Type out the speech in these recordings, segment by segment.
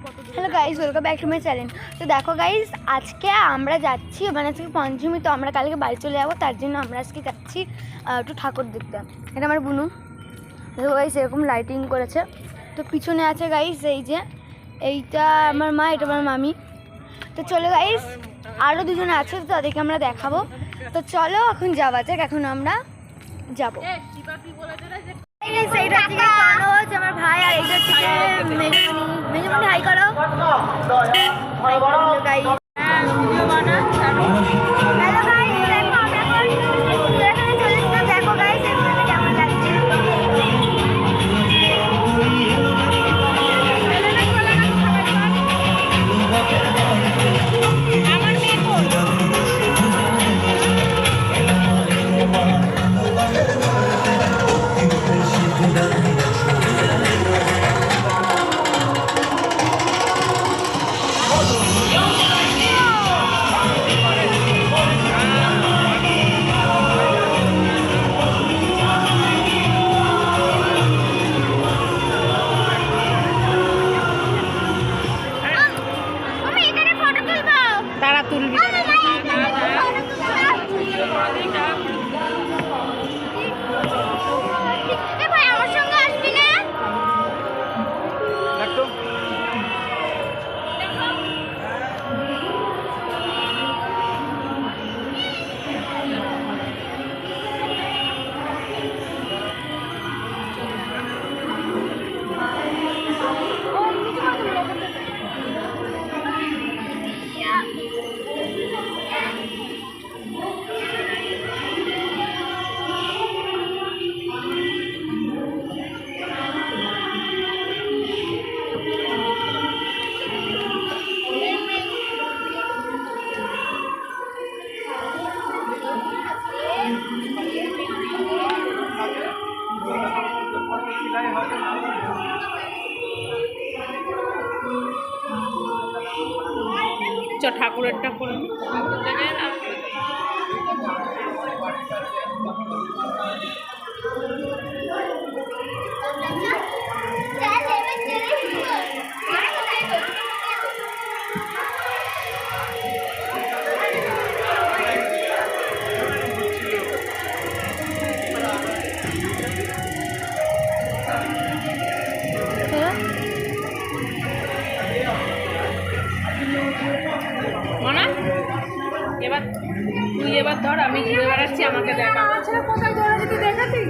Hello guys, welcome back to my channel. তো দেখো guys, আজকে আমরা যাচ্ছি, মানে আজকে পঞ্চমী, তো আমরা কালকে বাড়ি চলে যাবো। তার জন্য আমরা আজকে যাচ্ছি একটু ঠাকুর দেখতে। এটা আমার বুনু। দেখো গাইজ, এরকম লাইটিং করেছে। তো পিছনে আছে গাইজ, এই যে এইটা আমার মা, এটা আমার মামি। তো চলো গাইজ, আরও দুজনে আছে, তো তাদেরকে আমরা দেখাবো। তো চলো এখন যাওয়া যাক, এখন আমরা যাবো। এইটা হচ্ছে কনজ, আমার ভাই, আর এইটা হচ্ছে মেজমণি। হাই করো। দেখো গাইস, কেমন লাগছে। তারা তুলবি ভাই, আমার সঙ্গে আসবি না? ঠাকুরেরটা করে এবার তুই এবার ধর, আমি ঘুরে বেড়াচ্ছি, আমাকে দেখা। কোথায় ধরে যদি দেখাতি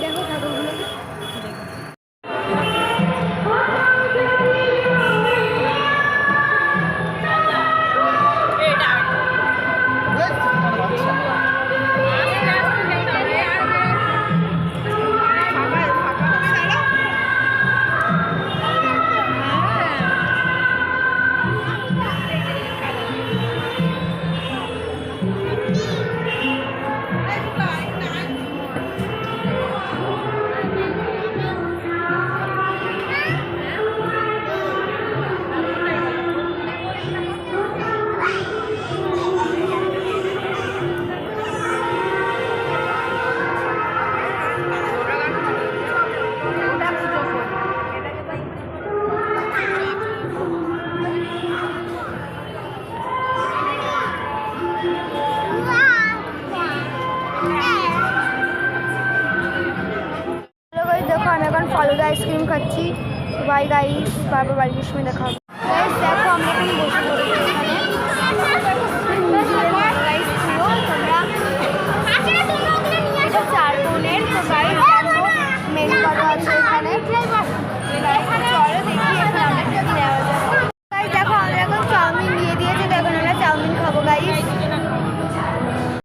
দেখো ঠাকুরগুলো। দেখো, আমি এখন ফালুদা আইসক্রিম খাচ্ছি। বাই গাইস, বারবার বাড়ির সময় দেখা হবে।